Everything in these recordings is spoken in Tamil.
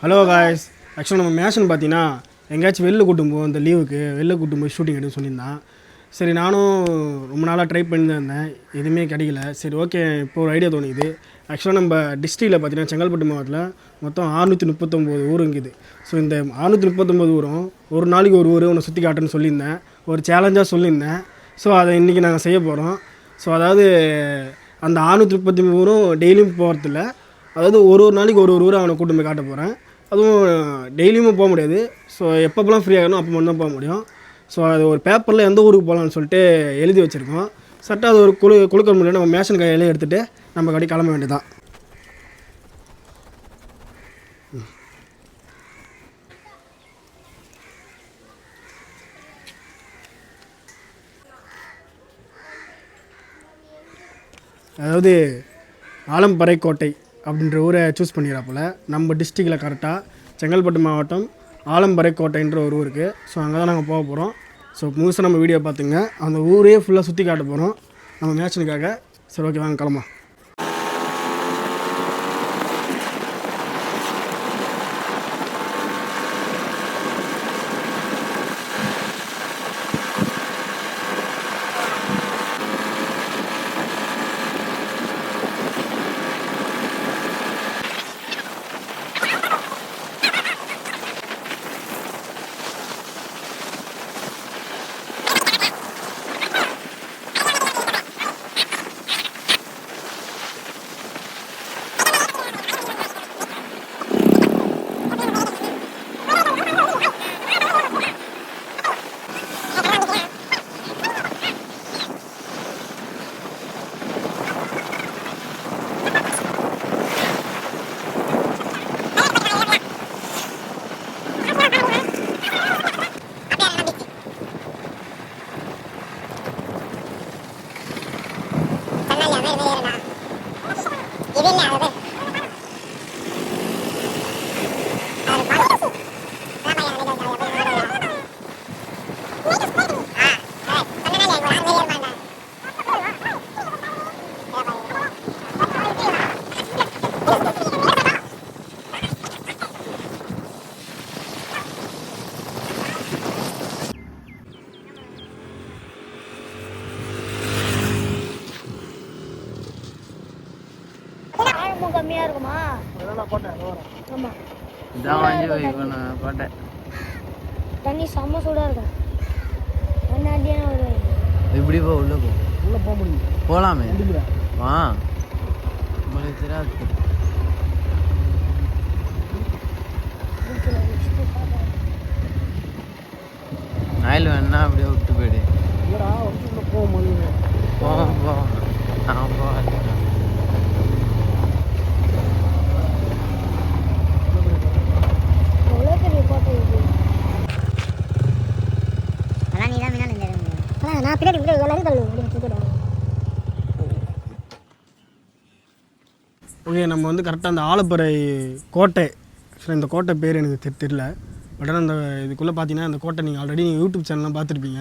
ஹலோ காய்ஸ், ஆக்சுவலாக நம்ம மேஷன் பார்த்தீங்கன்னா எங்கேயாச்சும் வெளில கூட்டும் போவோம். இந்த லீவுக்கு வெளில கூட்டும் போய் ஷூட்டிங் எடுன்னு சொல்லியிருந்தான். சரி, நானும் ரொம்ப நாளாக ட்ரை பண்ணி தான் இருந்தேன், எதுவுமே கிடைக்கல. சரி, ஓகே, இப்போ ஒரு ஐடியா தோணுது. ஆக்சுவலாக நம்ம டிஸ்ட்ரிக்டில் பார்த்தீங்கன்னா செங்கல்பட்டு மாவட்டத்தில் மொத்தம் 639 ஊர் இருக்குது. ஸோ இந்த 639 ஊரும் ஒரு நாளைக்கு ஒரு ஊர் ஒன்று சுற்றி காட்டுன்னு சொல்லியிருந்தேன், ஒரு சேலஞ்சாக சொல்லியிருந்தேன். ஸோ அதை இன்றைக்கி நாங்கள் செய்ய போகிறோம். ஸோ அதாவது அந்த 639 ஊரும் டெய்லியும் போகிறதில்ல, அதாவது ஒரு நாளைக்கு ஒரு ஊரை அவனை கூட்டு போய் காட்ட போகிறேன். அதுவும் டெய்லியுமே போக முடியாது. ஸோ எப்பப்போலாம் ஃப்ரீ ஆகணும் அப்போ மட்டும் தான் போக முடியும். ஸோ அது ஒரு பேப்பரில் எந்த ஊருக்கு போகலான்னு சொல்லிட்டு எழுதி வச்சுருக்கோம். சட்டை அது ஒரு குழுக்க முடியல, நம்ம மேஷன் கையிலே எடுத்துகிட்டு நம்ம கடி கிளம்ப வேண்டியதான். அதாவது ஆலம்பறை கோட்டை அப்படின்ற ஊரை சூஸ் பண்ணிடுறாப்புல. நம்ம டிஸ்ட்ரிக்டில் கரெக்டாக செங்கல்பட்டு மாவட்டம் ஆலம்பறை கோட்டைன்ற ஒரு ஊருக்கு. ஸோ அங்கே தான் நாங்கள் போக போகிறோம். ஸோ முழுசாக நம்ம வீடியோ பார்த்துங்க. அந்த ஊரே ஃபுல்லாக சுற்றி காட்ட போகிறோம் நம்ம மேட்சனுக்காக. சரி, ஓகே, வாங்க கிளம்பலாம். கம்மியா இருக்குமா? தண்ணி செம்ம சூடா இருக்கும். எப்படி போ உள்ள போக முடியும்? போலாமே வா, உங்களுக்கு தெரியாது. ஆயில் வேணா அப்படியே விட்டு போயிடு. போவோம் நான் போவேன். ஓகே, நம்ம வந்து கரெக்டாக அந்த ஆலப்பறை கோட்டை. ஆக்சுவலாக இந்த கோட்டை பேர் எனக்கு தெரியல. பட் ஆனால் அந்த இதுக்குள்ளே பார்த்தீங்கன்னா இந்த கோட்டை நீங்கள் ஆல்ரெடி யூடியூப் சேனல்லாம் பார்த்துருப்பீங்க.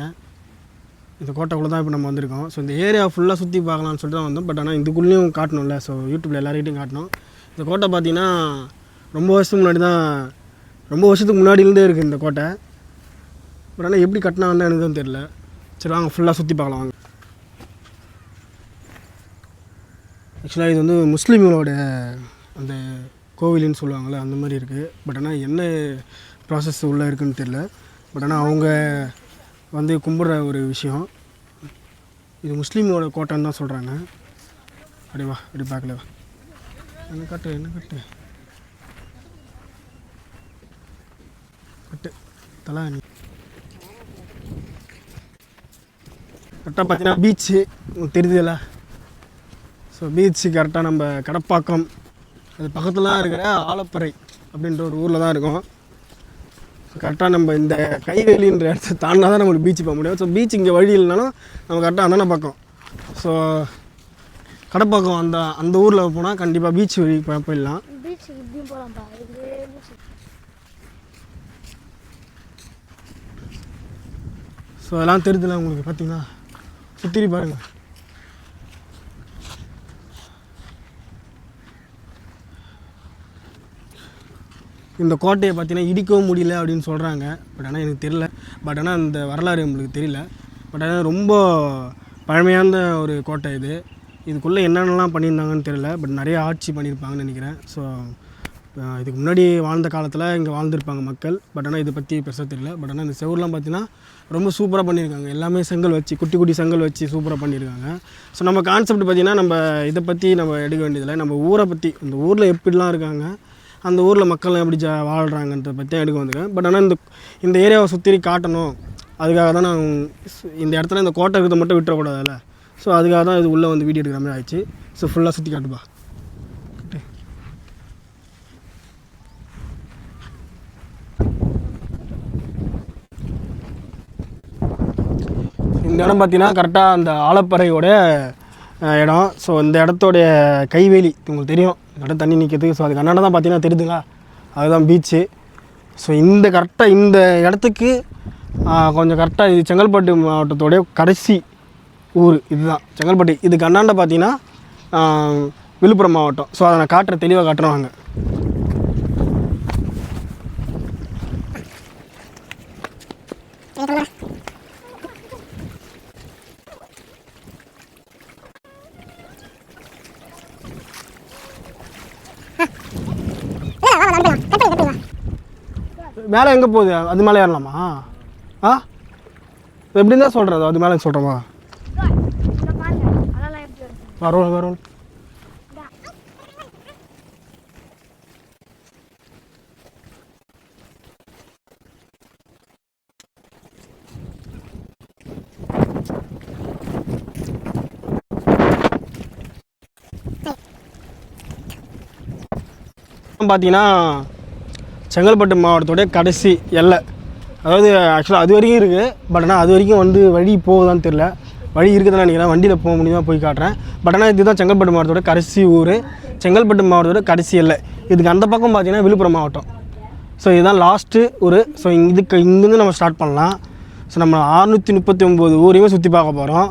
இந்த கோட்டைக்குள்ளே தான் இப்போ நம்ம வந்திருக்கோம். ஸோ இந்த ஏரியா ஃபுல்லாக சுற்றி பார்க்கலாம்னு சொல்லிட்டு தான் வந்தோம். பட் ஆனால் இதுக்குள்ளேயும் காட்டணும்ல, ஸோ யூடியூப்பில் எல்லாருக்கிட்டையும் காட்டணும். இந்த கோட்டை பார்த்தீங்கன்னா ரொம்ப வருஷத்துக்கு முன்னாடியிலேருந்தே இருக்குது இந்த கோட்டை. பட் ஆனால் எப்படி கட்டினாங்கன்னு எனக்கு தான் தெரியல. சரி, வாங்க ஃபுல்லாக சுற்றி பார்க்கலாம் வாங்க. ஆக்சுவலாக இது வந்து முஸ்லீம்களோட அந்த கோவில்னு சொல்லுவாங்கள்ல, அந்த மாதிரி இருக்குது. பட் ஆனால் என்ன ப்ராசஸ் உள்ளே இருக்குதுன்னு தெரில. பட் ஆனால் அவங்க வந்து கும்பிட்ற ஒரு விஷயம். இது முஸ்லீமோட கோட்டைன்னு தான் சொல்கிறாங்க. அப்படி வா, அப்படி பார்க்கல வா. என்ன கட்டு தலாணி. கரெக்டாக பார்த்தீங்கன்னா பீச்சு தெரியுதுல்ல. ஸோ பீச்சு கரெக்டாக நம்ம கடப்பாக்கம் அது பக்கத்தில் தான் இருக்கிற ஆலப்பறை அப்படின்ற ஒரு ஊரில் தான் இருக்கும். கரெக்டாக நம்ம இந்த கைவேலின்ற இடத்த தாண்டினா தான் நம்மளுக்கு பீச்சு போக முடியும். ஸோ பீச் இங்கே வழி இல்லைனாலும் நம்ம கரெக்டாக அண்ணனை பக்கம். ஸோ கடப்பாக்கம் அந்த ஊரில் போனால் கண்டிப்பாக பீச் வழி போயிடலாம். ஸோ அதெல்லாம் தெரியுதுல உங்களுக்கு. பார்த்தீங்கன்னா சுற்றி பாருங்கள். இந்த கோட்டையை பார்த்தீங்கன்னா இடிக்கவும் முடியல அப்படின்னு சொல்கிறாங்க. பட் ஆனால் எனக்கு தெரியல. பட் ஆனால் இந்த வரலாறு நம்மளுக்கு தெரியல. பட் ஆனால் ரொம்ப பழமையான ஒரு கோட்டை இது. இதுக்குள்ளே என்னென்னலாம் பண்ணியிருந்தாங்கன்னு தெரியல. பட் நிறைய ஆட்சி பண்ணியிருப்பாங்கன்னு நினைக்கிறேன். ஸோ இதுக்கு முன்னாடி வாழ்ந்த காலத்தில் இங்கே வாழ்ந்துருப்பாங்க மக்கள். பட் ஆனால் இதை பற்றி பெருசாக தெரியல. பட் ஆனால் இந்த செவர்லாம் பார்த்தீங்கன்னா ரொம்ப சூப்பராக பண்ணியிருக்காங்க. எல்லாமே செங்கல் வச்சு குட்டி குட்டி செங்கல் வச்சு சூப்பராக பண்ணியிருக்காங்க. ஸோ நம்ம கான்செப்ட் பார்த்திங்கன்னா நம்ம இதை பற்றி நம்ம எடுக்க வேண்டியதில்லை. நம்ம ஊரை பற்றி அந்த ஊரில் எப்படிலாம் இருக்காங்க, அந்த ஊரில் மக்கள்லாம் எப்படி வாழ்கிறாங்கன்றத பற்றி எடுக்க வந்துருக்கேன். பட் ஆனால் இந்த ஏரியாவை சுற்றி காட்டணும். அதுக்காக தான் நான் இந்த இடத்துல இந்த கோட்டை இருக்கிறத மட்டும் விட்டுறக்கூடாதுல்ல. ஸோ அதுக்காக தான் இது உள்ளே வந்து வீடியோ எடுக்கிற மாதிரி ஆயிடுச்சு. ஸோ ஃபுல்லாக சுற்றி காட்டுப்பா. இந்த இடம் பார்த்தீங்கன்னா கரெக்டாக அந்த ஆலப்பறையோட இடம். ஸோ இந்த இடத்தோடைய கைவேலி உங்களுக்கு தெரியும், இடம் தண்ணி நிற்கிறதுக்கு. ஸோ அதுக்கு அண்ணாண்ட தான் பார்த்தீங்கன்னா தெரியுதுங்களா, அதுதான் பீச்சு. ஸோ இந்த கரெக்டாக இந்த இடத்துக்கு கொஞ்சம் கரெக்டாக இது செங்கல்பட்டு மாவட்டத்தோடைய கடைசி ஊர் இதுதான் செங்கல்பட்டு. இதுக்கு அண்ணாண்ட பார்த்தீங்கன்னா விழுப்புரம் மாவட்டம். ஸோ அதை நான் காட்டுறேன், தெளிவாக காட்டுறேன் வாங்க. மேலே எங்கே போகுது? அது மேலே ஏறலாமா? எப்படி தான் சொல்கிறது, அது மேலே சொல்கிறோமா? வரோம் வரோம். பார்த்தீங்கன்னா செங்கல்பட்டு மாவட்டத்தோடைய கடைசி எல்லை. அதாவது ஆக்சுவலாக அது வரைக்கும் இருக்குது. பட் ஆனால் அது வரைக்கும் வந்து வழி போகுதான்னு தெரில. வழி இருக்குதுன்னு நினைக்கிறேன், வண்டியில் போக முடியுமா போய் காட்டுறேன். பட் ஆனால் இதுதான் செங்கல்பட்டு மாவட்டத்தோட கடைசி ஊர், செங்கல்பட்டு மாவட்டத்தோட கடைசி எல்லை. இதுக்கு அந்த பக்கம் பார்த்தீங்கன்னா விழுப்புரம் மாவட்டம். ஸோ இதுதான் லாஸ்ட்டு ஊர். ஸோ இங்கேருந்து நம்ம ஸ்டார்ட் பண்ணலாம். ஸோ நம்ம 639 ஊரையுமே சுற்றி பார்க்க போகிறோம்.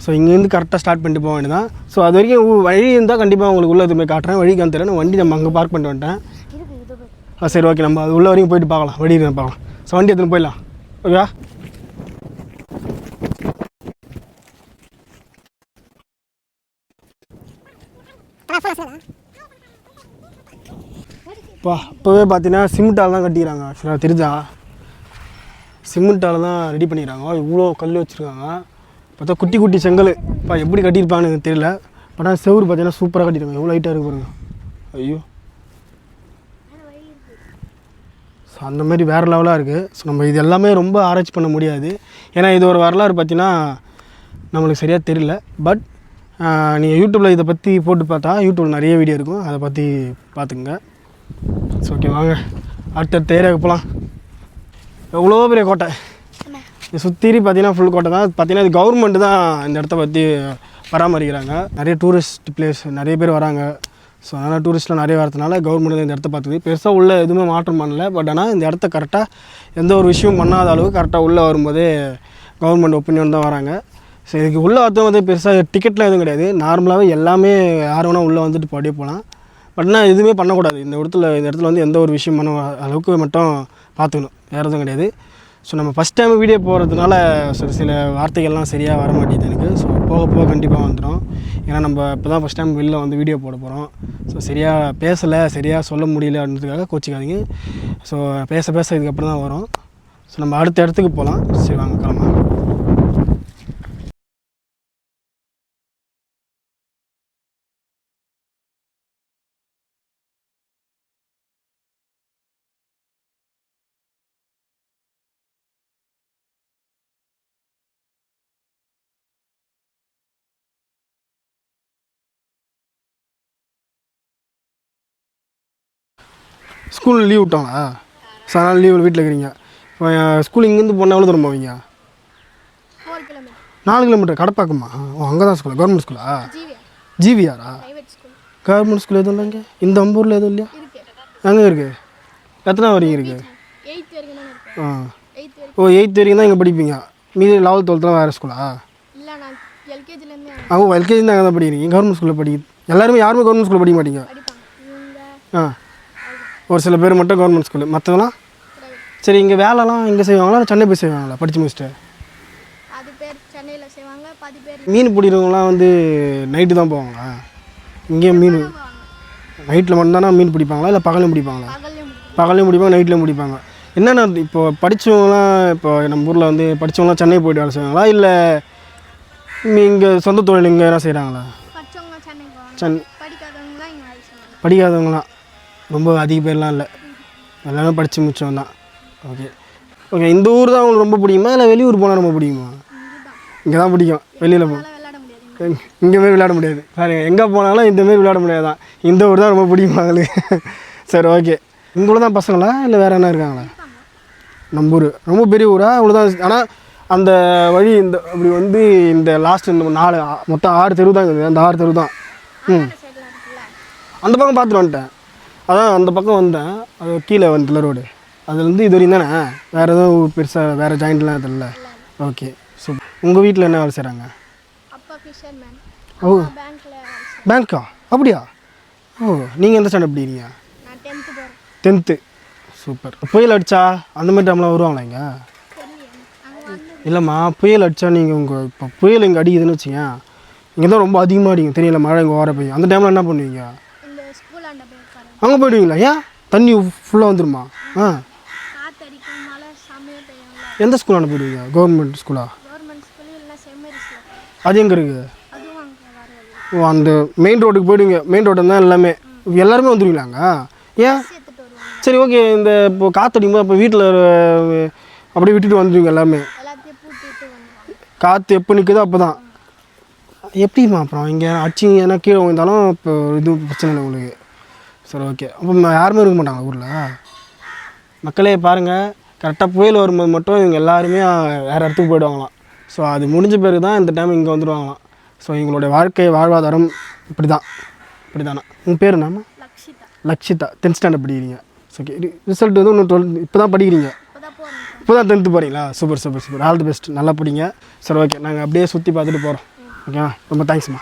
ஸோ இங்கேருந்து கரெக்டாக ஸ்டார்ட் பண்ணிட்டு போக வேண்டியதான். ஸோ அது வரைக்கும் வழி இருந்தால் கண்டிப்பாக உங்களுக்கு உள்ள எதுவுமே காட்டுறேன். வழிக்கு தெரியல, நான் வண்டி நம்ம அங்கே பார்க் பண்ணிட்டு வந்துட்டேன். சரி ஓகே, நம்ம அது உள்ள வரைக்கும் போயிட்டு பார்க்கலாம், வழி பார்க்கலாம். ஸோ வண்டி எடுத்துன்னு போயிடலாம். ஓகேவா? இப்போவே பார்த்தீங்கன்னா சிமெண்ட்டால் தான் கட்டிக்கிறாங்க. ஆக்சுவலாக தெரிஞ்சா சிமெண்ட்டால் தான் ரெடி பண்ணிக்கிறாங்க. இவ்வளோ கல் வச்சுருக்காங்க. பார்த்தா குட்டி குட்டி செங்கல். இப்போ எப்படி கட்டியிருப்பாங்கன்னு எனக்கு தெரியல. பட் ஆனால் செவுரு பார்த்தீங்கன்னா சூப்பராக கட்டியிருக்காங்க. எவ்வளோ ஹைட்டாக இருக்கு பாருங்க. ஐயோ, ஸோ அந்தமாரி வேறு லெவலாக இருக்குது. ஸோ நம்ம இது எல்லாமே ரொம்ப ஆராய்ச்சி பண்ண முடியாது. ஏன்னா இது ஒரு வரலாறு பார்த்தீங்கன்னா நம்மளுக்கு சரியாக தெரியல. பட் நீங்கள் யூடியூப்பில் இதை பற்றி போட்டு பார்த்தா யூடியூப்பில் நிறைய வீடியோ இருக்கும், அதை பற்றி பார்த்துக்குங்க. ஸோ ஓகே, வாங்க அடுத்த ஏரியாவுக்கு போகலாம். எவ்வளோ பெரிய கோட்டை இது சுற்றி பார்த்தீங்கன்னா ஃபுல் கோட்டை தான். பார்த்தீங்கன்னா இது கவர்மெண்ட்டு தான் இந்த இடத்த பற்றி பராமரிக்கிறாங்க. நிறைய டூரிஸ்ட் பிளேஸ் நிறைய பேர் வராங்க. ஸோ அதனால் டூரிஸ்ட்லாம் நிறைய வரதுனால கவர்மெண்ட் இந்த இடத்த பார்த்துது. பெருசாக உள்ள எதுவுமே மாற்றம் பண்ணல. பட் ஆனால் இந்த இடத்த கரெக்டாக எந்த ஒரு விஷயம் பண்ணாத அளவுக்கு கரெக்டாக உள்ளே வரும்போதே கவர்மெண்ட் ஒப்பீனியன் தான் வராங்க. ஸோ இதுக்கு உள்ளே வரது வந்து பெருசாக டிக்கெட்லாம் எதுவும் கிடையாது. நார்மலாகவே எல்லாமே யார் வேணால் உள்ளே வந்துட்டு அப்படியே போகலாம். பட் ஆனால் எதுவுமே பண்ணக்கூடாது. இந்த இடத்துல வந்து எந்த ஒரு விஷயம் பண்ண அளவுக்கு மட்டும் பார்த்துக்கணும், வேறு எதுவும் கிடையாது. ஸோ நம்ம ஃபஸ்ட் டைம் வீடியோ போகிறதுனால சில வார்த்தைகள்லாம் சரியாக வர மாட்டேங்குது எனக்கு. ஸோ போக போக கண்டிப்பாக வந்துடும். ஏன்னா நம்ம இப்போ தான் ஃபஸ்ட் டைம் வெளில வந்து வீடியோ போட போகிறோம். ஸோ சரியாக பேசலை, சரியாக சொல்ல முடியல அப்படின்றதுக்காக கோச்சிக்காதீங்க. ஸோ பேச இதுக்கப்புறம் தான் வரும். ஸோ நம்ம அடுத்த இடத்துக்கு போகலாம். சரி வாங்க கிளம்பலாம். ஸ்கூல் லீவ் விட்டாங்களா? ஸோ அதனால் லீவில் வீட்டில் இருக்கிறீங்க. இப்போ ஸ்கூல் இங்கேருந்து போனால் எவ்வளோ தூரம் போவீங்க? 4 கிலோமீட்டர். கடப்பாக்கம்மா? ஓ, அங்கே தான் ஸ்கூலா? கவர்மெண்ட் ஸ்கூலா? ஜிவிஆரா? கவர்மெண்ட் ஸ்கூல் எதுவும் இல்லை இங்கே? இந்த அம்பூரில் எதுவும் இல்லையா? எங்கே இருக்குது? எத்தனை வரைக்கும் இருக்குது? ஓ, 8th வரைக்கும் தான் இங்கே படிப்பீங்க. மீதி 11th 12th வேறு ஸ்கூலா? எல்கேஜி தான் அங்கே தான் படிக்கிறீங்க. கவர்மெண்ட் ஸ்கூலில் யாருமே கவர்மெண்ட் ஸ்கூலில் படிக்க மாட்டீங்க. ஒரு சில பேர் மட்டும் கவர்மெண்ட் ஸ்கூலு, மற்றதெல்லாம் சரி. இங்கே வேலைலாம் இங்கே செய்வாங்களா இல்லை சென்னை போய் செய்வாங்களா படித்து முடிச்சுட்டு? அது பேர் சென்னையில் செய்வாங்க, பாதி பேர் மீன் பிடிக்கிறவங்களாம் வந்து நைட்டு தான் போவாங்களா? இங்கேயும் மீன் நைட்டில் மட்டும்தானா மீன் பிடிப்பாங்களா இல்லை பகலையும் பிடிப்பாங்களா? பகலையும் பிடிப்பாங்க, நைட்லையும் பிடிப்பாங்க. என்னென்ன இப்போ படித்தவங்களாம் இப்போ நம்ம ஊரில் வந்து படித்தவங்களாம் சென்னை போய்ட்டு வேலை செய்வாங்களா இல்லை இங்கே சொந்த தொழில் இங்கே என்ன செய்கிறாங்களா? படிக்காதவங்களாம் ரொம்ப அதிக பேர்லாம் இல்லை, எல்லாமே படித்து முடிச்சவங்க தான். Okay okay. இந்த ஊர் தான் உங்களுக்கு ரொம்ப பிடிக்குமா இல்லை வெளியூர் போனால் ரொம்ப பிடிக்குமா? இங்கே தான் பிடிக்கும், வெளியில் போ இங்கே போய் விளையாட முடியாது. சாரி, எங்கே போனாலும் இந்தமாரி விளையாட முடியாது தான். இந்த ஊர் தான் ரொம்ப பிடிக்கும் அவங்களுக்கு. சரி ஓகே. இங்கே தான் பசங்களா இல்லை வேறு என்ன இருக்காங்களா? நம்ம ஊர் ரொம்ப பெரிய ஊரா இவ்வளோதான். ஆனால் அந்த வழி இந்த அப்படி வந்து இந்த லாஸ்ட் இந்த 4 மொத்தம் 6 தெரு தான் இருக்குது. அந்த 6 தெரு தான். அந்த பக்கம் பார்த்துட்டு வந்துட்டேன். அதான் அந்த பக்கம் வந்தேன், அது கீழே வந்துல ரோடு, அதுலேருந்து இது வரையும் தானே? வேறு எதுவும் பெருசாக வேறு ஜாயிண்ட்லாம் அதில்ல? Okay super. உங்கள் வீட்டில் என்ன வேலை செய்கிறாங்க? ஓ பேங்க்கா? அப்படியா? ஓ நீங்கள் எந்த ஸ்டாண்டர்ட் படிக்கிறீங்க? 10th. சூப்பர். புயல் அடித்தா அந்த மாதிரி டைம்லாம் வருவாங்களா இங்கே? இல்லைம்மா, புயல் அடித்தா நீங்கள் உங்கள் இப்போ புயல் இங்கே அடிக்குதுன்னு வச்சுங்க, இங்கே தான் ரொம்ப அதிகமாக அடிக்கும் தெரியல, மழை இங்கே வர பெய்யும். அந்த டைமில் என்ன பண்ணுவீங்க? அங்கே போயிடுவீங்களா? ஏன் தண்ணி ஃபுல்லாக வந்துடுமா? ஆ எந்த ஸ்கூலாண்ட போயிடுவீங்க? கவர்மெண்ட் ஸ்கூலா? அது எங்கே இருக்குது? ஓ அந்த மெயின் ரோடுக்கு போயிடுவீங்க. மெயின் ரோடு தான் எல்லாருமே வந்துடுவீங்களாங்க? ஏன்? சரி ஓகே. இந்த இப்போ காற்றடிக்கும்போது அப்போ வீட்டில் அப்படியே விட்டுட்டு வந்துடுவீங்க எல்லாமே? காற்று எப்போ நிற்குதோ அப்போ தான். எப்படிம்மா அப்புறம் இங்கே அடிச்சிங்க ஏன்னா கீழே வந்தாலும் இப்போ இது பிரச்சனை இல்லை உங்களுக்கு? சரி ஓகே. அப்போ யாருமே இருக்க மாட்டாங்களா ஊரில்? மக்களே பாருங்கள், கரெக்டாக புயல் வரும்போது மட்டும் இவங்க எல்லாருமே வேறு இடத்துக்கு போயிடுவாங்களாம். ஸோ அது முடிஞ்ச பிறகு தான் இந்த டைம் இங்கே வந்துடுவாங்களாம். ஸோ எங்களுடைய வாழ்க்கை வாழ்வாதாரம் இப்படி தானே. உங்கள் பேர் என்னம்மா? லக்ஷிதா. 10th ஸ்டாண்டர்ட் படிக்கிறீங்க. ஓகே. ரிசல்ட் வந்து இன்னும் 12 இப்போ தான் படிக்கிறீங்க? இப்போ தான் 10th போகிறீங்களா? சூப்பர். ஆல் தி பெஸ்ட், நல்லா படிங்க. சரி ஓகே, நாங்கள் அப்படியே சுற்றி பார்த்துட்டு போகிறோம். ஓகேவா? ரொம்ப தேங்க்ஸ்மா,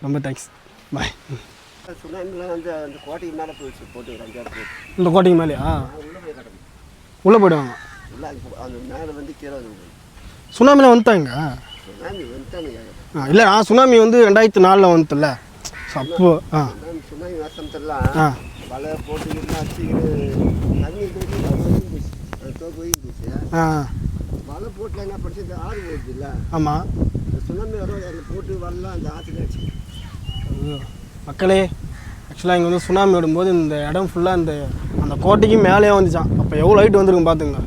ரொம்ப தேங்க்ஸ். பாய். அந்த கோட்டைக்கு மேலே போயிடுச்சு, போட்டு இந்த கோட்டைக்கு மேலேயா? உள்ளே போயிடுவாங்க. அந்த மேலே வந்து கீழே சுனாமியில் வந்துட்டாங்க. இல்லை நான் சுனாமி வந்து 2004 வந்துல. ஸோ அப்போ சுனாமி வருஷத்துலாம் வலை போட்டு அடிச்சுக்கிட்டு தண்ணி போயிட்டு போயிடுச்சு. வலை போட்டில் என்ன படிச்சு இந்த ஆறு போயிடுச்சு இல்லை? ஆமாம். சுனாமி வரும் அதில் போட்டு வரலாம் அந்த ஆற்றுல அடிச்சு. மக்களே ஆக்சுவலாக இங்கே வந்து சுனாமி விடும்போது இந்த இடம் ஃபுல்லாக அந்த கோட்டைக்கு மேலேயே வந்துச்சான். அப்போ எவ்வளோ ஹைட் வந்துருக்கும் பார்த்துங்க.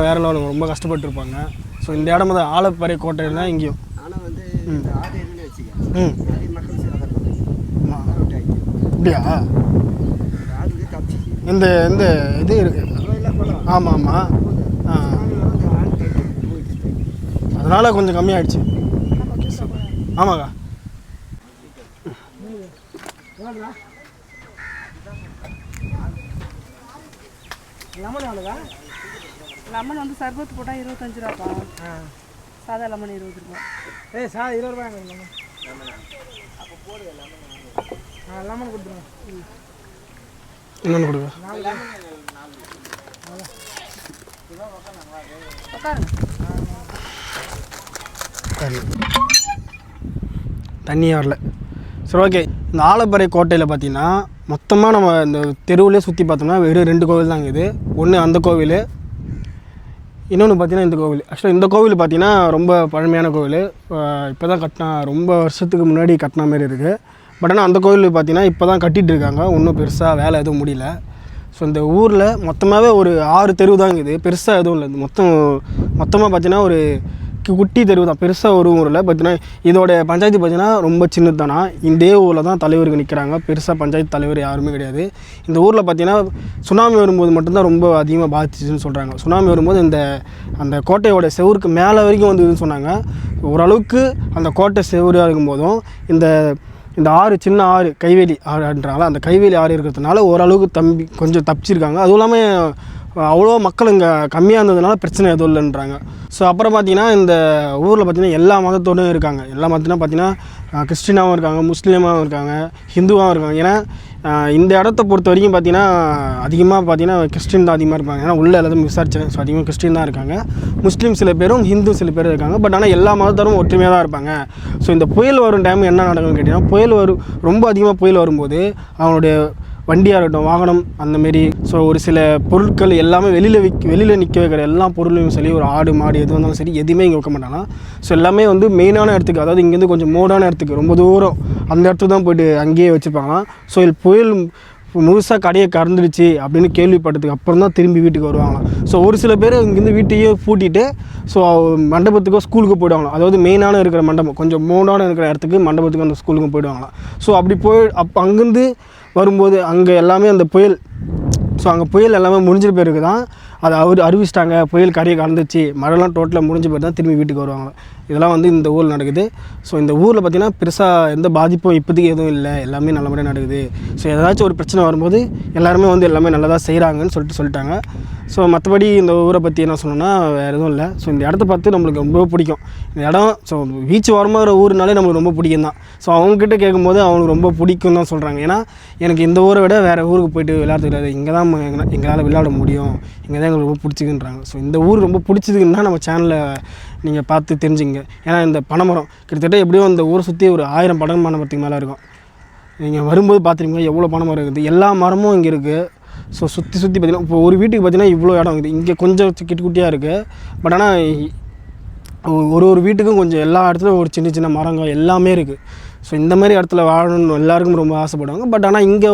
வேறு லெவலுங்க, ரொம்ப கஷ்டப்பட்டுருப்பாங்க. ஸோ இந்த இடம் தான் ஆலப்பறை கோட்டை தான் இங்கேயும். ஆனால் வந்து இந்த ஆறு எதுன்னு வச்சுக்க நிறைய மக்கள் அப்படியா? இந்த இந்த இது இருக்கு. ஆமாம். அதனால் கொஞ்சம் கம்மியாகிடுச்சு. Okay super. ஆமாக்கா. லெமன் வந்து சர்பத்து போட்டால் 25 ரூபாப்பா. சாதா லெமன் 20 ரூபா. 20 ரூபாய் லெமன் கொடுத்துருங்க. இன்னொன்று கொடுங்க. தண்ணியே வரல. சரி ஓகே. இந்த ஆலப்பறை கோட்டையில் பார்த்தீங்கன்னா மொத்தமாக நம்ம இந்த தெருவிலே சுற்றி பார்த்தோம்னா வெறும் 2 கோவில் தான் இருக்குது. ஒன்று அந்த கோவில், இன்னொன்று பார்த்தீங்கன்னா இந்த கோவில். ஆக்சுவலாக இந்த கோவில் பார்த்தீங்கன்னா ரொம்ப பழமையான கோவில். இப்போ தான் கட்டினா, ரொம்ப வருஷத்துக்கு முன்னாடி கட்டின மாதிரி இருக்குது. பட் ஆனால் அந்த கோவில் பார்த்தீங்கன்னா இப்போ தான் கட்டிகிட்டு இருக்காங்க. ஒன்றும் பெருசாக வேலை எதுவும் முடியல. ஸோ இந்த ஊரில் மொத்தமாகவே ஒரு 6 தெரு தான் இருக்குது. பெருசாக எதுவும் இல்லை. மொத்தமாக பார்த்தீங்கன்னா ஒரு குட்டி தெரு தான், பெருசாக ஒரு ஊரில் பார்த்தீங்கன்னா. இதோட பஞ்சாயத்து பார்த்தீங்கன்னா ரொம்ப சின்னது தானா. இந்த ஊரில் தான் தலைவருக்கு நிற்கிறாங்க. பெருசாக பஞ்சாயத்து தலைவர் யாருமே கிடையாது. இந்த ஊரில் பார்த்தீங்கன்னா சுனாமி வரும்போது மட்டும்தான் ரொம்ப அதிகமாக பாதிச்சுன்னு சொல்கிறாங்க. சுனாமி வரும்போது அந்த கோட்டையோட செவருக்கு மேலே வரைக்கும் வந்ததுன்னு சொன்னாங்க. ஓரளவுக்கு அந்த கோட்டை செவராக இருக்கும்போதும் இந்த ஆறு, சின்ன ஆறு, கைவேலி ஆறுன்றாங்களா, அந்த கைவேலி ஆறு இருக்கிறதுனால ஓரளவுக்கு கொஞ்சம் தப்பிச்சிருக்காங்க. அதுவும் இல்லாமல் அவ்வளோ மக்கள் இங்கே கம்மியாக இருந்ததுனால பிரச்சனை எதுவும் இல்லைன்றாங்க. ஸோ அப்புறம் பார்த்திங்கன்னா இந்த ஊரில் பார்த்திங்கன்னா எல்லா மதத்தோடும் இருக்காங்க. எல்லா மதத்தினா பார்த்திங்கன்னா கிறிஸ்டினாகவும் இருக்காங்க, முஸ்லீமாகவும் இருக்காங்க, ஹிந்துவாகவும் இருக்காங்க. ஏன்னா இந்த இடத்த பொறுத்த வரைக்கும் பார்த்தீங்கன்னா அதிகமாக பார்த்தீங்கன்னா கிறிஸ்டின் தான் அதிகமாக இருப்பாங்க. ஏன்னா உள்ளே எல்லாத்தையும் விசாரிச்சேன். ஸோ அதிகமாக கிறிஸ்டின் தான் இருக்காங்க. முஸ்லீம் சில பேரும், ஹிந்து சில பேரும் இருக்காங்க. பட் ஆனால் எல்லா மதத்தரும் ஒற்றுமையாக தான் இருப்பாங்க. ஸோ இந்த புயல் வரும் டைம் என்ன நடக்கும்னு கேட்டிங்கன்னா, புயல் ரொம்ப அதிகமாக புயல் வரும்போது அவனுடைய வண்டியாக இருக்கட்டும், வாகனம் அந்தமாரி, ஸோ ஒரு சில பொருட்கள் எல்லாமே வெளியில் நிற்க வைக்கிற எல்லா பொருளையும் சரி, ஒரு ஆடு மாடு எது வந்தாலும் சரி, எதுவுமே இங்கே வைக்க மாட்டாங்க. ஸோ எல்லாமே வந்து மெயினான இடத்துக்கு, அதாவது இங்கேருந்து கொஞ்சம் மோடான இடத்துக்கு, ரொம்ப தூரம் அந்த இடத்துக்கு தான் போய்ட்டு அங்கேயே வச்சுருப்பாங்களாம். ஸோ புயல் முழுசாக கடையை கறந்துடுச்சு அப்படின்னு கேள்விப்பட்டதுக்கு அப்புறம் தான் திரும்பி வீட்டுக்கு வருவாங்களாம். ஸோ ஒரு சில பேர் இங்கேருந்து வீட்டையே பூட்டிட்டு ஸோ மண்டபத்துக்கோ ஸ்கூலுக்கு போயிடுவாங்களாம். அதாவது மெயினான இருக்கிற மண்டபம், கொஞ்சம் மோடான இருக்கிற இடத்துக்கு மண்டபத்துக்கு அந்த ஸ்கூலுக்கும் போயிடுவாங்களாம். ஸோ அப்படி அப்போ அங்கேருந்து வரும்போது அங்கே எல்லாமே அந்த புயல், ஸோ அங்கே புயல் எல்லாமே முடிஞ்சிட்டு போயிருக்கு தான் அதை அறிவிச்சிட்டாங்க, புயல் கரையை கறந்துச்சு, மழைலாம் டோட்டலாக முடிஞ்ச பேர் தான் திரும்பி வீட்டுக்கு வருவாங்க. இதெல்லாம் வந்து இந்த ஊரில் நடக்குது. ஸோ இந்த ஊரில் பார்த்திங்கன்னா பெருசாக எந்த பாதிப்பும் இப்போதைக்கு எதுவும் இல்லை, எல்லாமே நல்லபடியாக நடக்குது. ஸோ ஏதாச்சும் ஒரு பிரச்சனை வரும்போது எல்லாருமே வந்து எல்லாமே நல்லதாக செய்கிறாங்கன்னு சொல்லிட்டாங்க. ஸோ மற்றபடி இந்த ஊரை பற்றி என்ன சொல்லணும்னா வேறு எதுவும் இல்லை. ஸோ இந்த இடத்த பார்த்து நம்மளுக்கு ரொம்ப பிடிக்கும் இந்த இடம். ஸோ பீச் வரமாகிற ஊருனாலே நம்மளுக்கு ரொம்ப பிடிக்கும் தான். ஸோ அவங்கக்கிட்ட கேட்கும்போது அவங்களுக்கு ரொம்ப பிடிக்கும் தான் சொல்கிறாங்க. ஏன்னா எனக்கு இந்த ஊரை விட வேறு ஊருக்கு போய்ட்டு விளையாடுறது இங்கே தான் எங்களால் விளையாட முடியும், இங்கே தான் எங்களுக்கு ரொம்ப பிடிச்சிக்குன்றாங்க. ஸோ இந்த ஊர் ரொம்ப பிடிச்சதுன்னா நம்ம சேனலில் நீங்கள் பார்த்து தெரிஞ்சுங்க. ஏன்னா இந்த பனைமரம் கிட்டத்தட்ட எப்படியும் இந்த ஊரை சுற்றி ஒரு 1000 பனைமரத்துக்கு மேலே இருக்கும். நீங்கள் வரும்போது பார்த்துருங்க எவ்வளோ பனைமரம் இருக்குது, எல்லா மரமும் இங்கே இருக்குது. ஸோ சுற்றி பார்த்திங்கன்னா இப்போ ஒரு வீட்டுக்கு பார்த்திங்கன்னா இவ்வளோ இடம் இருக்குது. இங்கே கொஞ்சம் குட்டியாக இருக்குது. பட் ஆனால் ஒரு வீட்டுக்கும் கொஞ்சம் எல்லா இடத்துலையும் ஒரு சின்ன சின்ன மரங்கள் எல்லாமே இருக்குது. ஸோ இந்த மாதிரி இடத்துல வாழணும்னு எல்லாருக்கும் ரொம்ப ஆசைப்படுவாங்க. பட் ஆனால் இங்கே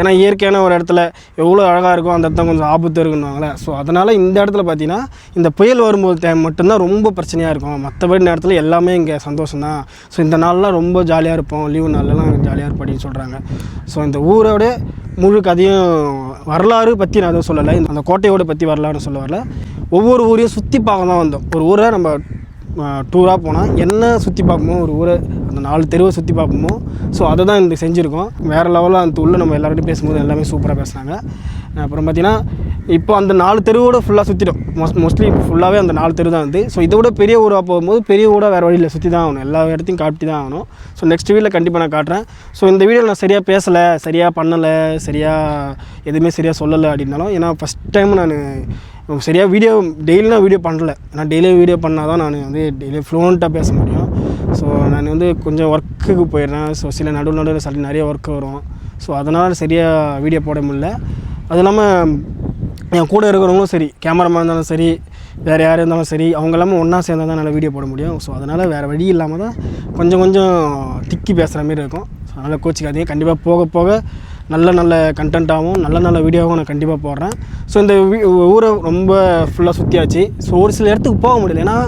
ஏன்னா இயற்கையான ஒரு இடத்துல எவ்வளோ அழகாக இருக்கும், அந்த இடத்துல கொஞ்சம் ஆபத்து இருக்குன்னுவாங்களே. ஸோ அதனால் இந்த இடத்துல பார்த்தீங்கன்னா இந்த புயல் வரும்போது டைம் மட்டும்தான் ரொம்ப பிரச்சனையாக இருக்கும். மற்றபடி நேரத்தில் எல்லாமே இங்கே சந்தோஷம் தான். ஸோ இந்த நாள்லாம் ரொம்ப ஜாலியாக இருப்போம், லீவு நாள்லாம் ஜாலியாக இருப்போம் அப்படின்னு சொல்கிறாங்க. ஸோ இந்த ஊரோட முழு கதையும் வரலாறு பற்றி நான் எதுவும் சொல்லலை, அந்த கோட்டையோட பற்றி வரலாறு சொல்ல வரல. ஒவ்வொரு ஊரையும் சுற்றி பார்க்க தான் வந்தோம். ஒரு ஊரை நம்ம டூராக போனால் என்ன சுற்றி பார்ப்போமோ, ஒரு ஊரை அந்த 4 தெருவை சுற்றி பார்ப்போமோ, ஸோ அதை தான் இந்த செஞ்சுருக்கோம். வேறு லெவலில் அந்த உள்ள நம்ம எல்லார்கிட்டையும் பேசும்போது எல்லாமே சூப்பராக பேசுனாங்க. அப்புறம் பார்த்திங்கன்னா இப்போ அந்த 4 தெருவோடு ஃபுல்லாக சுற்றிடும். மோஸ்ட்லி இப்போ ஃபுல்லாகவே அந்த 4 தெரு தான் வந்து. ஸோ இதை விட பெரிய ஊராக போகும்போது பெரிய ஊராக வேறு வழியில் சுற்றி தான் ஆகணும், எல்லா இடத்தையும் காட்டி தான் ஆகணும். ஸோ நெக்ஸ்ட் வீடியோவில் கண்டிப்பாக நான் காட்டுறேன். ஸோ இந்த வீடியோவில் நான் சரியாக பேசலை, சரியாக பண்ணலை, எதுவுமே சரியாக சொல்லலை அப்படின்னாலும், ஏன்னா ஃபஸ்ட் டைம் நான் சரியாக டெய்லியும் வீடியோ பண்ணல. ஏன்னா டெய்லியும் வீடியோ பண்ணால் தான் நான் வந்து டெய்லி ஃப்ளூவண்ட்டாக பேச முடியும். ஸோ நான் வந்து கொஞ்சம் ஒர்க்குக்கு போயிடுறேன். ஸோ சில நடுவில் சில நிறைய ஒர்க் வரும். ஸோ அதனால் சரியாக வீடியோ போட முடியல. அது இல்லாமல் என் கூட இருக்கிறவங்களும் சரி, கேமராமேன் இருந்தாலும் சரி, வேறு யார் இருந்தாலும் சரி, அவங்க எல்லாமே ஒன்றா சேர்ந்தால் தான் நல்லா வீடியோ போட முடியும். ஸோ அதனால் வேறு வழி இல்லாமல் தான் கொஞ்சம் திக்கி பேசுகிற மாதிரி இருக்கும். ஸோ அதனால் கோச்சிக்காதீங்க. கண்டிப்பாக போக போக நல்ல கண்டென்ட்டாகவும் நல்ல வீடியோவும் நான் கண்டிப்பாக போடுறேன். ஸோ இந்த ஊரை ரொம்ப ஃபுல்லாக சுற்றியாச்சு. ஸோ ஒரு சில இடத்துக்கு போக முடியல, ஏன்னா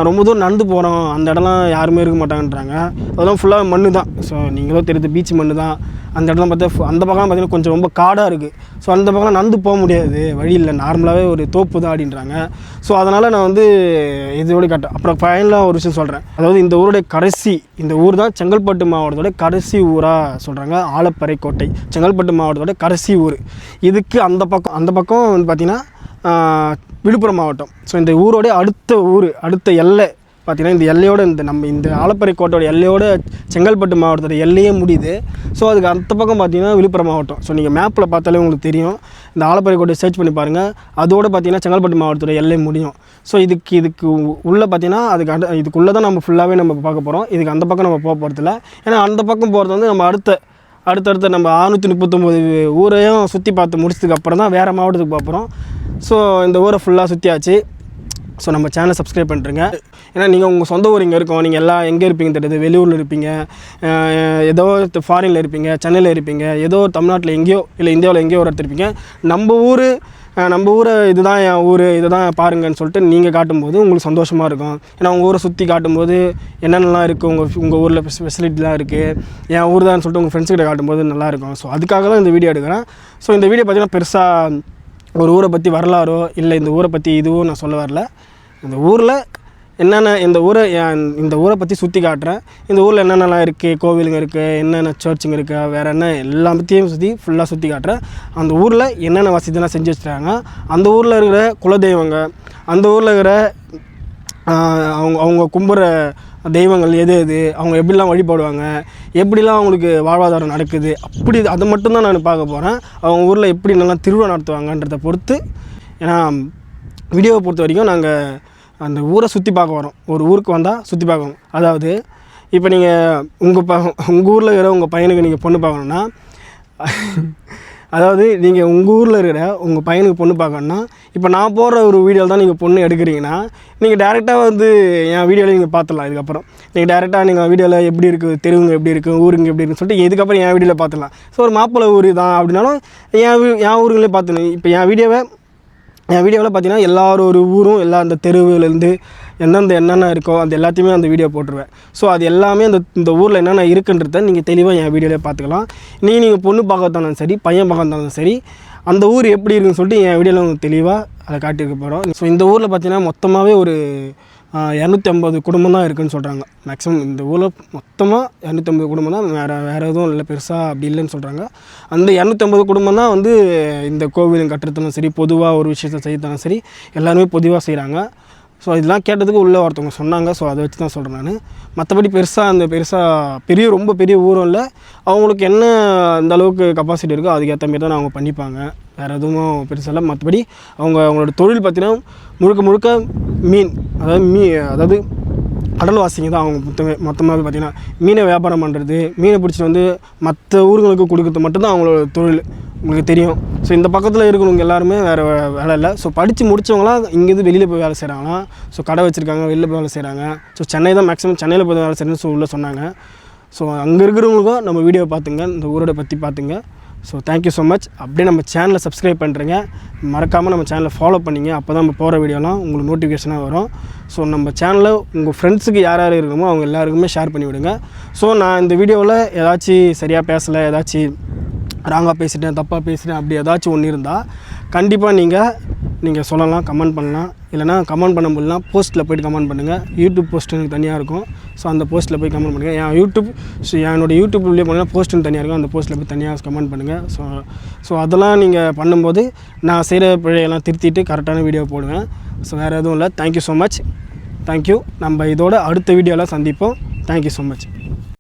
ரொம்ப தூரம் நடந்து போகிறோம், அந்த இடம்லாம் யாருமே இருக்க மாட்டாங்கன்றாங்க. அதெல்லாம் ஃபுல்லாக மண்ணு தான். ஸோ நீங்களும் தெரியுது, பீச் மண்ணு தான். அந்த இடத்துல பார்த்தா அந்த பக்கம் பார்த்திங்கன்னா கொஞ்சம் ரொம்ப காடாக இருக்குது. ஸோ அந்த பக்கம்லாம் நடந்து போக முடியாது, வழி இல்லை, நார்மலாகவே ஒரு தோப்பு தான் அப்படின்றாங்க. ஸோ அதனால் நான் வந்து இதோட காட்டேன். அப்புறம் ஃபைனலாக ஒரு விஷயம் சொல்கிறேன். அதாவது இந்த ஊருடைய இந்த ஊர் தான் செங்கல்பட்டு மாவட்டத்தோட கடைசி ஊராக சொல்கிறாங்க. ஆலப்பறை கோட்டை செங்கல்பட்டு மாவட்டத்தோட கடைசி ஊர். இதுக்கு அந்த பக்கம் வந்து பார்த்திங்கன்னா விழுப்புரம் மாவட்டம். ஸோ இந்த ஊரோடைய அடுத்த எல்லை பார்த்திங்கன்னா இந்த எல்லையோட இந்த ஆலப்பறை கோட்டையோட எல்லையோட செங்கல்பட்டு மாவட்டத்தோட எல்லையே முடியுது. ஸோ அதுக்கு அந்த பக்கம் பார்த்திங்கன்னா விழுப்புரம் மாவட்டம். ஸோ நீங்கள் மேப்பில் பார்த்தாலே உங்களுக்கு தெரியும். இந்த ஆலப்பறை கோட்டையை சர்ச் பண்ணி பாருங்கள், அதோடு பார்த்திங்கன்னா செங்கல்பட்டு மாவட்டத்தோட எல்லை முடியும். ஸோ இதுக்கு உள்ளே பார்த்திங்கன்னா இதுக்குள்ளே தான் நம்ம ஃபுல்லாகவே நம்ம பார்க்க போகிறோம். இதுக்கு அந்த பக்கம் நம்ம போக போகிறதில்ல. ஏன்னா அந்த பக்கம் போகிறது வந்து நம்ம அடுத்தடுத்த நம்ம 639 ஊரையும் சுற்றி பார்த்து முடிச்சதுக்கு அப்புறம் தான் வேறு மாவட்டத்துக்கு போக போகிறோம். ஸோ இந்த ஊரை ஃபுல்லாக சுற்றியாச்சு. ஸோ நம்ம சேனலை சப்ஸ்கிரைப் பண்ணுறேங்க. ஏன்னா நீங்கள் உங்கள் சொந்த ஊர் இங்கே இருக்கோம், நீங்கள் எல்லாம் எங்கே இருப்பீங்க தெரியுது, வெளியூரில் இருப்பீங்க, ஏதோ ஃபாரினில் இருப்பீங்க, சென்னையில் இருப்பீங்க, ஏதோ தமிழ்நாட்டில் எங்கேயோ இல்லை இந்தியாவில் எங்கேயோ ஒரு இடத்துல இருப்பீங்க. நம்ம ஊரை இதுதான் என் ஊர், இதை தான் பாருங்கன்னு சொல்லிட்டு நீங்கள் காட்டும்போது உங்களுக்கு சந்தோஷமாக இருக்கும். ஏன்னா உங்கள் ஊரை சுற்றி காட்டும்போது என்னென்னலாம் இருக்குது, உங்கள் ஊரில் ஃபெசிலிட்டிலாம் இருக்குது, என் ஊர் தான் சொல்லிட்டு உங்கள் ஃப்ரெண்ட்ஸ்கிட்ட காட்டும்போது நல்லாயிருக்கும். ஸோ அதுக்காக தான் இந்த வீடியோ எடுக்கிறேன். ஸோ இந்த வீடியோ பார்த்திங்கன்னா பெருசாக ஒரு ஊரை பற்றி வரலாறோ இல்லை இந்த ஊரை பற்றி இதுவும் நான் சொல்ல வரல. இந்த ஊரில் என்னென்ன இந்த ஊரை பற்றி சுற்றி காட்டுறேன். இந்த ஊரில் என்னென்னலாம் இருக்குது, கோவிலுங்க இருக்குது, என்னென்ன சர்ச்சுங்க இருக்குது, வேறு என்ன எல்லாம் பற்றியும் ஃபுல்லாக சுற்றி காட்டுறேன். அந்த ஊரில் என்னென்ன வசதிலாம் செஞ்சு வச்சுருக்காங்க, அந்த ஊரில் இருக்கிற குலதெய்வங்க, அந்த ஊரில் இருக்கிற அவங்க கும்புற தெய்வங்கள் எது எது, அவங்க எப்படிலாம் வழிபடுவாங்க, எப்படிலாம் அவங்களுக்கு வாழ்வாதாரம் நடக்குது, அப்படி அதை மட்டும்தான் நான் பார்க்க போகிறேன். அவங்க ஊரில் எப்படி நல்லா திருவிழா நடத்துவாங்கன்றதை பொறுத்து. ஏன்னா வீடியோவை பொறுத்த வரைக்கும் நாங்கள் அந்த ஊரை சுற்றி பார்க்க வரோம். ஒரு ஊருக்கு வந்தால் சுற்றி பார்க்கணும். அதாவது இப்போ நீங்கள் உங்கள் ஊரில் இருக்கிற உங்கள் பையனுக்கு நீங்கள் பொண்ணு பார்க்கணுன்னா, அதாவது நீங்கள் உங்கள் ஊரில் இருக்கிற உங்கள் பையனுக்கு பொண்ணு பார்க்கணுன்னா, இப்போ நான் போடுற ஒரு வீடியோவில் தான் நீங்கள் பொண்ணு எடுக்கிறீங்கன்னா, நீங்கள் டேரெக்டாக வந்து என் வீடியோவில் நீங்கள் பார்த்துடலாம். இதுக்கப்புறம் நீங்கள் டேரெக்டாக நீங்கள் வீடியோவில் எப்படி இருக்குது, தெருவுங்க எப்படி இருக்குது, ஊருங்க எப்படி இருக்குன்னு சொல்லிட்டு இதுக்கப்புறம் என் வீடியோவில் பார்த்துடலாம். ஸோ ஒரு மாப்பிள்ளை ஊர் தான் அப்படின்னாலும் என் ஊருங்களே பார்த்துணும். இப்போ என் வீடியோவில் பார்த்தீங்கன்னா எல்லாரும் ஒரு ஊரும் எல்லா அந்த தெருவுலேருந்து என்னென்ன இருக்கோ அந்த எல்லாத்தையுமே அந்த வீடியோ போட்டுருவேன். ஸோ அது எல்லாமே இந்த ஊரில் என்னென்ன இருக்குன்றத நீங்கள் தெளிவாக என் வீடியோவிலே பார்த்துக்கலாம். நீங்கள் பொண்ணு பார்க்கறதாலும் சரி, பையன் பார்க்கறதாலும் சரி, அந்த ஊர் எப்படி இருக்குன்னு சொல்லிட்டு என் வீடியோவில் உங்களுக்கு தெளிவாக அதை காட்டியிருக்க போகிறோம். ஸோ இந்த ஊரில் பார்த்தீங்கன்னா மொத்தமாகவே ஒரு 250 குடும்பம் தான் இருக்குதுன்னு சொல்கிறாங்க. மேக்ஸிமம் இந்த ஊரில் மொத்தமாக 250 குடும்பம் தான், வேறு எதுவும் இல்லை பெருசாக அப்படி இல்லைன்னு சொல்கிறாங்க. அந்த 250 குடும்பம் தான் வந்து இந்த கோவில் கட்டுறதுலும் சரி, பொதுவாக ஒரு விஷயத்தை செய்யறதுனாலும் சரி, எல்லாருமே பொதுவாக செய்கிறாங்க. ஸோ இதெல்லாம் கேட்டதுக்கு உள்ளே ஒருத்தவங்க சொன்னாங்க. ஸோ அதை வச்சு தான் சொல்கிறேன் நான். மற்றபடி ரொம்ப பெரிய ஊரும் இல்லை. அவங்களுக்கு என்ன அந்த அளவுக்கு கெப்பாசிட்டி இருக்கோ அதுக்கேற்ற மாரி தான் அவங்க பண்ணிப்பாங்க. வேறு எதுவும் பெருசாக. மற்றபடி அவங்களோட தொழில் பார்த்திங்கன்னா முழுக்க மீன், அதாவது கடல்வாசிங்க தான். அவங்க மொத்தமாகவே பார்த்திங்கன்னா மீனை வியாபாரம் பண்ணுறது, மீனை பிடிச்சிட்டு வந்து மற்ற ஊர்களுக்கு கொடுக்குறது மட்டும்தான் அவங்களோட தொழில். உங்களுக்கு தெரியும். ஸோ இந்த பக்கத்தில் இருக்கிறவங்க எல்லாருமே வேறு வேலை இல்லை. ஸோ படித்து முடித்தவங்களாம் இங்கேருந்து வெளியில் போய் வேலை செய்கிறாங்களாம். ஸோ கடை வச்சுருக்காங்க, வெளியில் போய் வேலை செய்கிறாங்க. ஸோ சென்னை தான் மேக்ஸிமம், சென்னையில் போய் வேலை செய்யணும்னு உள்ள சொன்னாங்க. ஸோ அங்கே இருக்கிறவங்களுக்கும் நம்ம வீடியோ பார்த்துங்க, இந்த ஊரோட பற்றி பார்த்துங்க. So thank you so much. அப்படியே நம்ம சேனலை சப்ஸ்கிரைப் பண்ணுறேங்க, மறக்காமல் நம்ம சேனலை ஃபாலோ பண்ணிங்க. அப்போ தான் நம்ம போகிற வீடியோலாம் உங்களுக்கு நோட்டிஃபிகேஷனாக வரும். ஸோ நம்ம சேனலை உங்கள் ஃப்ரெண்ட்ஸுக்கு யார் இருக்கணுமோ அவங்க எல்லாருக்குமே ஷேர் பண்ணி விடுங்க. ஸோ நான் இந்த வீடியோவில் ஏதாச்சும் சரியாக பேசலை, ஏதாச்சும் ராங்காக பேசிட்டேன், தப்பாக பேசிட்டேன், அப்படி ஏதாச்சும் ஒன்று இருந்தால் கண்டிப்பாக நீங்கள் சொல்லலாம், கமெண்ட் பண்ணலாம். இல்லைனா கமெண்ட் பண்ண முடியலாம் போஸ்ட்டில் போய்ட்டு கமெண்ட் பண்ணுங்கள். யூடியூப் போஸ்ட் எனக்கு தனியாக இருக்கும். ஸோ அந்த போஸ்ட்டில் போய் கமெண்ட் பண்ணுங்கள். என்னோடய யூடியூப்லேயே பண்ணால் போஸ்ட்டுன்னு தனியாக இருக்கும். அந்த போஸ்ட்டில் போய் தனியாக கமெண்ட் பண்ணுங்கள். ஸோ அதெல்லாம் நீங்கள் பண்ணும்போது நான் செய்கிற பிழையெல்லாம் திருத்திட்டு கரெக்டான வீடியோ போடுவேன். ஸோ வேறு எதுவும் இல்லை. Thank you so much. தேங்க்யூ. நம்ம இதோட அடுத்த வீடியோவில் சந்திப்போம். Thank you so much.